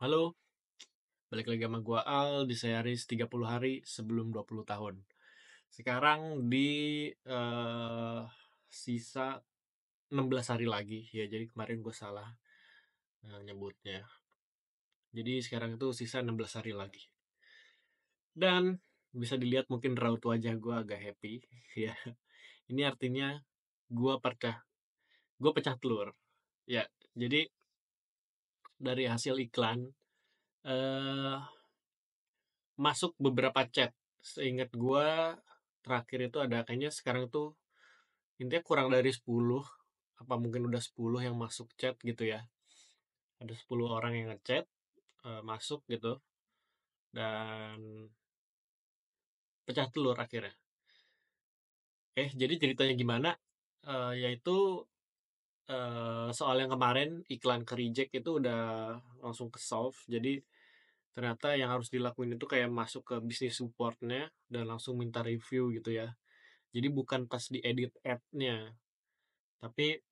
Halo, balik lagi sama gua Al di series 30 hari sebelum 20 tahun. Sekarang di sisa 16 hari lagi. Ya, jadi kemarin gue salah nyebutnya. Jadi sekarang itu sisa 16 hari lagi. Dan bisa dilihat mungkin raut wajah gue agak happy. Ya, ini artinya gue pecah, gue pecah telur. Ya, jadi dari hasil iklan eh masuk beberapa chat. Seingat gue terakhir itu ada kayaknya sekarang tuh intinya kurang dari 10, apa mungkin udah 10 yang masuk chat gitu ya. Ada 10 orang yang ngechat masuk gitu dan pecah telur akhirnya. Jadi ceritanya gimana? Yaitu soal yang kemarin iklan ke reject itu udah langsung ke solve. Jadi ternyata yang harus dilakuin itu kayak masuk ke bisnis supportnya dan langsung minta review gitu ya. Jadi bukan pas di edit ad-nya, tapi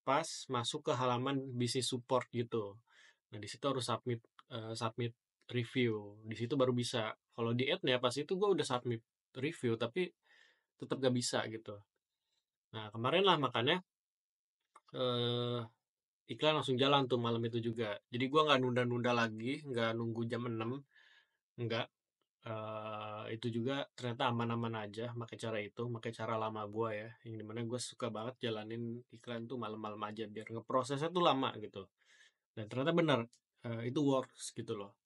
pas masuk ke halaman bisnis support gitu. Nah, di situ harus submit review. Di situ baru bisa. Kalau di ad-nya pas itu gue udah submit review tapi tetap gak bisa gitu. Nah, kemarin lah makanya eh, iklan langsung jalan tuh malam itu juga. Jadi gue nggak nunda-nunda lagi, nggak nunggu jam 6, nggak. Itu juga ternyata aman-aman aja pakai cara itu, pakai cara lama gue ya, yang dimana gue suka banget jalanin iklan tuh malam-malam aja biar ngeprosesnya tuh lama gitu. Dan ternyata benar, itu works gitu loh.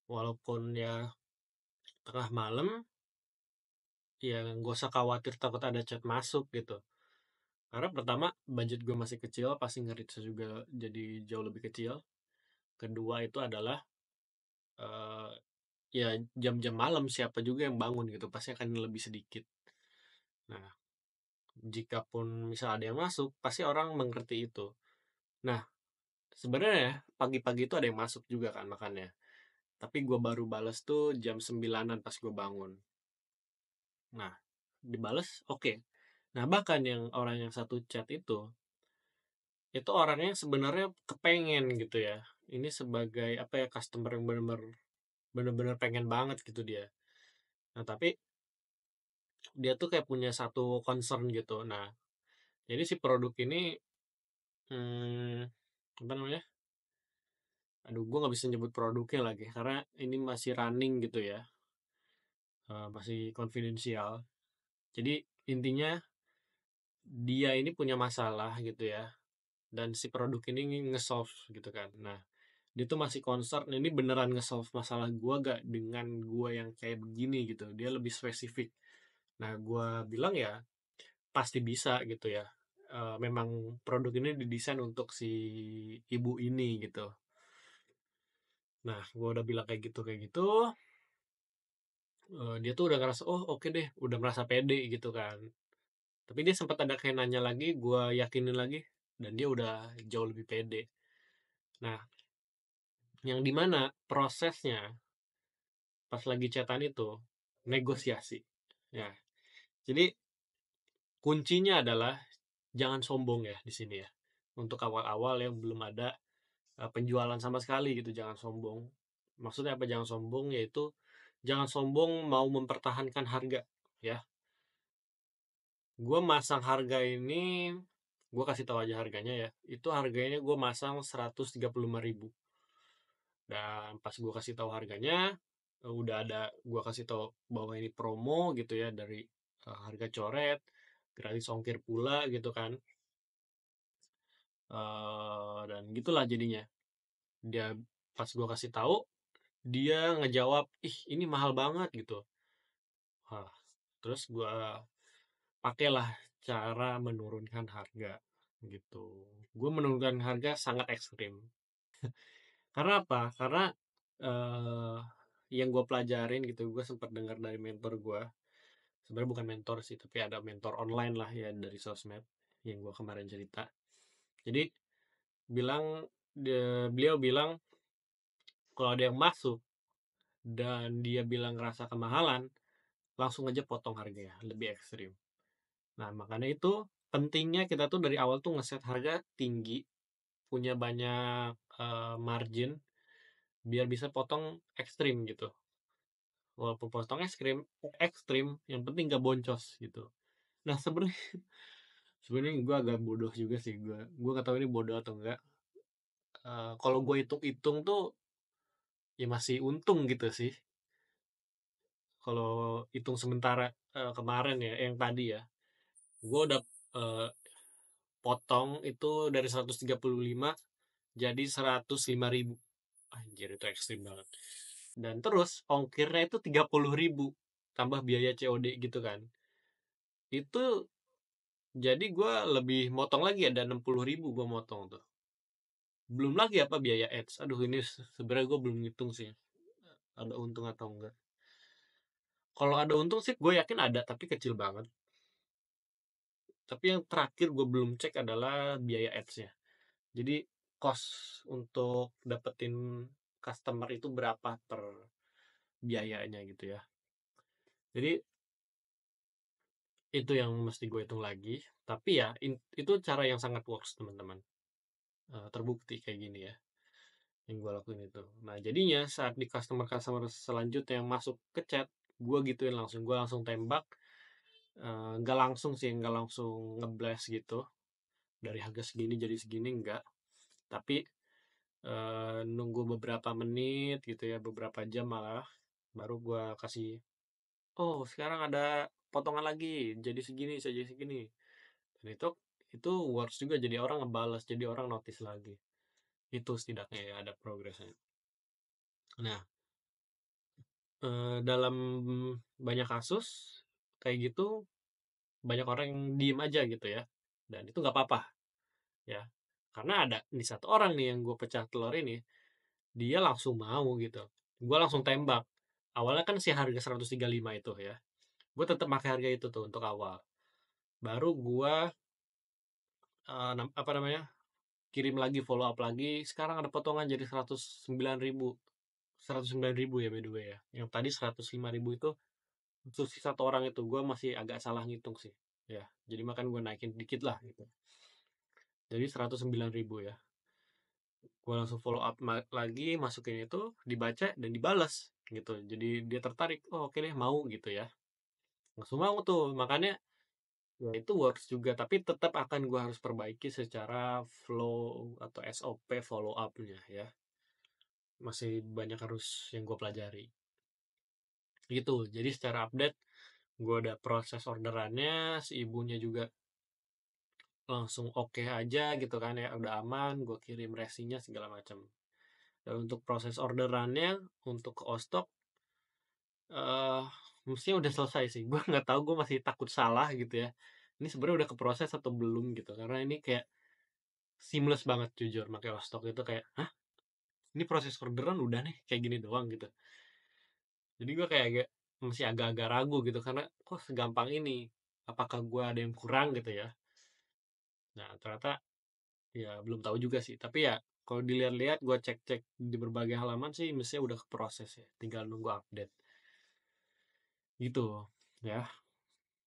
Walaupun ya tengah malam, ya nggak usah khawatir takut ada chat masuk gitu. Karena pertama, budget gue masih kecil, pasti nge juga jadi jauh lebih kecil. Kedua itu adalah, eh, ya jam-jam malam siapa juga yang bangun gitu, pasti akan lebih sedikit. Nah, jikapun misal ada yang masuk, pasti orang mengerti itu. Nah, sebenarnya ya, pagi-pagi itu ada yang masuk juga kan makannya. Tapi gue baru bales tuh jam 9-an pas gue bangun. Nah, dibales oke. Nah, bahkan yang orang yang satu chat itu orangnya sebenarnya kepengen gitu ya. Ini sebagai apa ya, customer yang bener-bener pengen banget gitu dia. Nah, tapi dia tuh kayak punya satu concern gitu. Nah, jadi si produk ini apa namanya? Aduh, gue nggak bisa nyebut produknya lagi karena ini masih running gitu ya, masih confidential. Jadi intinya dia ini punya masalah gitu ya, dan si produk ini nge-solve gitu kan. Nah, dia tuh masih concern ini beneran nge-solve masalah gua gak dengan gua yang kayak begini gitu. Dia lebih spesifik. Nah, gua bilang ya pasti bisa gitu ya. Memang produk ini didesain untuk si ibu ini gitu. Nah, gua udah bilang kayak gitu. Dia tuh udah ngerasa oh oke deh, udah merasa pede gitu kan. Tapi dia sempat ada kayak nanya lagi, gua yakinin lagi, dan dia udah jauh lebih pede. Nah, yang dimana prosesnya pas lagi chatan itu negosiasi. Ya, jadi kuncinya adalah jangan sombong ya di sini ya. Untuk awal-awal yang belum ada penjualan sama sekali gitu, jangan sombong. Maksudnya apa jangan sombong? Yaitu jangan sombong mau mempertahankan harga ya. Gue masang harga ini, gue kasih tahu aja harganya ya. Itu harganya gue masang 135.000. Dan pas gue kasih tahu harganya, udah ada gue kasih tahu bahwa ini promo gitu ya, dari harga coret, gratis ongkir pula gitu kan. Dan gitulah jadinya. Dia pas gue kasih tahu, dia ngejawab, ih ini mahal banget gitu. Hah, terus gue pakailah cara menurunkan harga gitu. Gue menurunkan harga sangat ekstrim. Karena apa? Karena eh yang gue pelajarin gitu, gue sempat dengar dari mentor gue. Sebenarnya bukan mentor sih, tapi ada mentor online lah ya dari sosmed yang gue kemarin cerita. Jadi beliau bilang kalau ada yang masuk dan dia bilang ngerasa kemahalan, langsung aja potong harganya, lebih ekstrim. Nah, makanya itu pentingnya kita tuh dari awal tuh ngeset harga tinggi, punya banyak margin biar bisa potong ekstrim gitu. Walaupun potong ekstrim, yang penting gak boncos gitu. Nah, sebenarnya gue agak bodoh juga sih, gue gak tahu ini bodoh atau enggak. Kalau gue hitung-hitung tuh ya masih untung gitu sih. Kalau hitung sementara kemarin ya, yang tadi ya, gue udah eh, potong itu dari 135 jadi 105.000. Anjir, itu ekstrim banget. Dan terus ongkirnya itu 30.000 tambah biaya COD gitu kan. Itu jadi gue lebih motong lagi, ada 60.000 gue motong tuh. Belum lagi apa biaya ads. Aduh, ini sebenarnya gue belum ngitung sih ada untung atau enggak. Kalau ada untung sih gue yakin ada, tapi kecil banget. Tapi yang terakhir gue belum cek adalah biaya ads-nya. Jadi cost untuk dapetin customer itu berapa per biayanya gitu ya. Jadi itu yang mesti gue hitung lagi. Tapi ya itu cara yang sangat works teman-teman. Terbukti kayak gini ya yang gue lakuin itu. Nah, jadinya saat di customer-customer selanjutnya yang masuk ke chat, gue gituin langsung. Gue langsung tembak. Nggak langsung sih, nggak langsung ngeblast gitu. Dari harga segini jadi segini, enggak. Tapi nunggu beberapa menit gitu ya, beberapa jam malah. Baru gue kasih, oh sekarang ada potongan lagi, jadi segini, jadi segini. Dan itu works juga, jadi orang ngebales, jadi orang notice lagi. Itu setidaknya ya ada progresnya. Nah, dalam banyak kasus kayak gitu, banyak orang yang diem aja gitu ya, dan itu nggak apa-apa ya, karena ada nih satu orang nih yang gue pecah telur ini, dia langsung mau gitu, gue langsung tembak. Awalnya kan si harga 135 itu ya, gue tetap pakai harga itu tuh untuk awal. Baru gue apa namanya, kirim lagi, follow up lagi, sekarang ada potongan jadi 109.000. 109.000 ya by the way ya, yang tadi 105.000 itu untuk si satu orang itu. Gue masih agak salah ngitung sih ya, jadi makan gue naikin dikit lah gitu, jadi 109.000 ya. Gue langsung follow up lagi, masukin itu, dibaca dan dibalas gitu, jadi dia tertarik, oh oke deh mau gitu ya, langsung mau tuh. Makanya ya itu works juga, tapi tetap akan gue harus perbaiki secara flow atau SOP follow up-nya ya, masih banyak harus yang gue pelajari gitu. Jadi secara update, gue ada proses orderannya, si ibunya juga langsung oke aja gitu kan ya, udah aman, gue kirim resinya segala macam. Dan untuk proses orderannya untuk ke Ostok, eh mestinya udah selesai sih. Gue nggak tahu, gue masih takut salah gitu ya, ini sebenarnya udah keproses atau belum gitu, karena ini kayak seamless banget jujur pakai Ostok itu, kayak hah, ini proses orderan udah nih kayak gini doang gitu. Jadi gue kayak masih agak-agak ragu gitu, karena kok segampang ini, apakah gue ada yang kurang gitu ya. Nah, ternyata ya belum tahu juga sih, tapi ya kalau dilihat-lihat, gue cek-cek di berbagai halaman sih mestinya udah keproses ya, tinggal nunggu update gitu ya.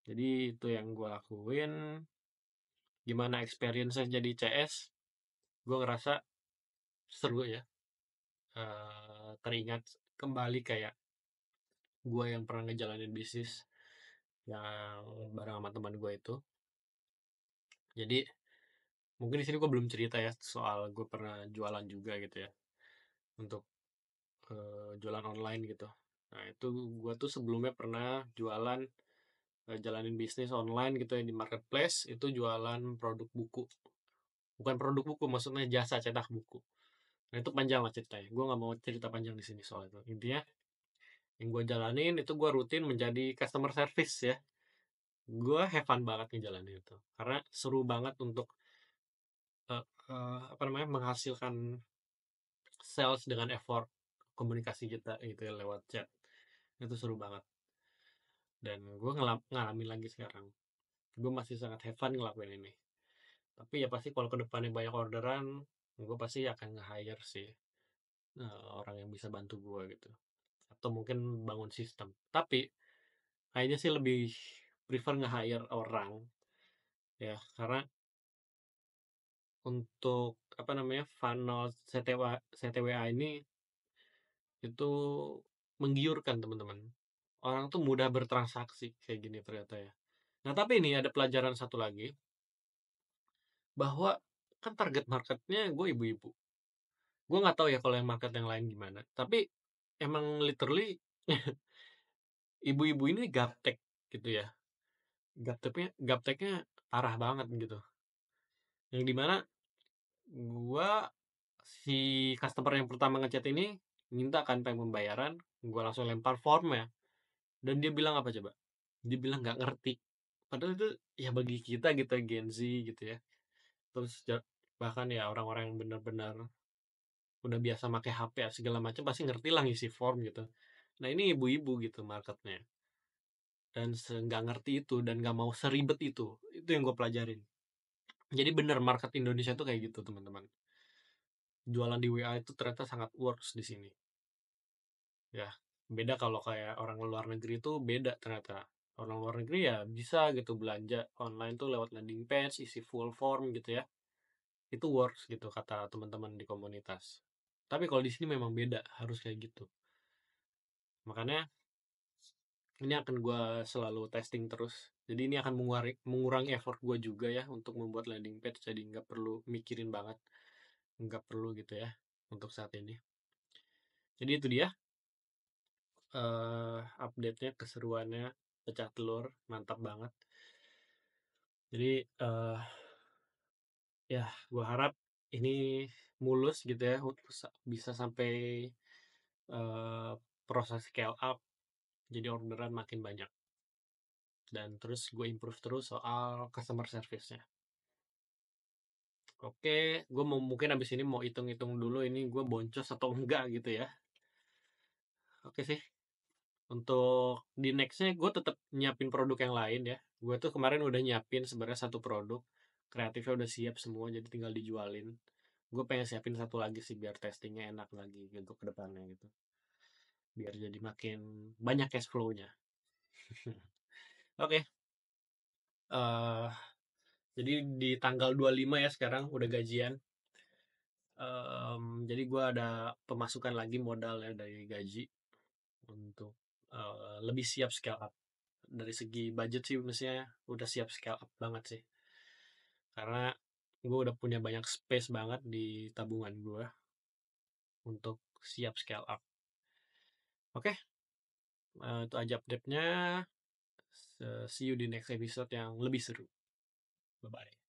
Jadi itu yang gue lakuin. Gimana experience jadi CS? Gue ngerasa seru ya. Teringat kembali kayak gue yang pernah ngejalanin bisnis yang bareng sama teman gue itu. Jadi mungkin di sini gue belum cerita ya soal gue pernah jualan juga gitu ya, untuk jualan online gitu. Nah, itu gue tuh sebelumnya pernah jualan, jalanin bisnis online gitu ya di marketplace, itu jualan produk buku. Bukan produk buku, maksudnya jasa cetak buku. Nah, itu panjang lah ceritanya. Gue nggak mau cerita panjang di sini soal itu. Intinya yang gue jalanin itu, gue rutin menjadi customer service ya. Gue have fun banget ngejalanin itu, karena seru banget untuk apa namanya, menghasilkan sales dengan effort komunikasi kita gitu ya, lewat chat. Itu seru banget. Dan gue ngalamin lagi sekarang. Gue masih sangat have fun ngelakuin ini. Tapi ya pasti kalau kedepannya banyak orderan, gue pasti akan nge-hire sih orang yang bisa bantu gue gitu. Atau mungkin bangun sistem. Tapi kayaknya sih lebih prefer nge-hire orang ya, karena untuk apa namanya, funnel CTWA ini Itu menggiurkan, teman-teman. Orang tuh mudah bertransaksi kayak gini ternyata ya. Nah, tapi ini ada pelajaran satu lagi, bahwa kan target marketnya gue ibu-ibu. Gue nggak tahu ya kalau yang market yang lain gimana, tapi emang literally ibu-ibu ini gaptek gitu ya. Gapteknya parah banget gitu. Yang dimana gue si customer yang pertama ngechat ini minta kan pengen pembayaran, gue langsung lempar form ya, dan dia bilang apa coba? Dia bilang nggak ngerti. Padahal itu ya bagi kita gitu Gen Z gitu ya. Terus bahkan ya orang-orang yang benar-benar udah biasa pakai HP ya, segala macam pasti ngerti lah ngisi form gitu. Nah ini ibu-ibu gitu marketnya, dan nggak ngerti itu dan nggak mau seribet itu yang gue pelajarin. Jadi bener market Indonesia tuh kayak gitu teman-teman. Jualan di WA itu ternyata sangat works di sini. Ya beda kalau kayak orang luar negeri itu beda ternyata. Orang luar negeri ya bisa gitu belanja online tuh lewat landing page, isi full form gitu ya. Itu works gitu kata teman-teman di komunitas. Tapi kalau di sini memang beda, harus kayak gitu. Makanya ini akan gue selalu testing terus. Jadi ini akan mengurangi effort gue juga ya untuk membuat landing page. Jadi nggak perlu mikirin banget, nggak perlu gitu ya untuk saat ini. Jadi itu dia update-nya, keseruannya, pecah telur, mantap banget. Jadi ya gue harap ini mulus gitu ya, bisa sampai proses scale up, jadi orderan makin banyak. Dan terus gue improve terus soal customer service-nya. Oke, gue mau mungkin abis ini mau hitung-hitung dulu ini gue boncos atau enggak gitu ya. Oke sih. Untuk di nextnya gue tetap nyiapin produk yang lain ya. Gue tuh kemarin udah nyiapin sebenarnya satu produk, kreatifnya udah siap semua, jadi tinggal dijualin. Gue pengen siapin satu lagi sih biar testingnya enak lagi untuk kedepannya gitu. Biar jadi makin banyak cash flow-nya. Oke, eh jadi di tanggal 25 ya sekarang udah gajian. Jadi gue ada pemasukan lagi modal ya dari gaji untuk lebih siap scale up. Dari segi budget sih mestinya udah siap scale up banget sih. Karena gue udah punya banyak space banget di tabungan gue untuk siap scale up. Oke, itu aja update-nya. See you di next episode yang lebih seru. Bye-bye.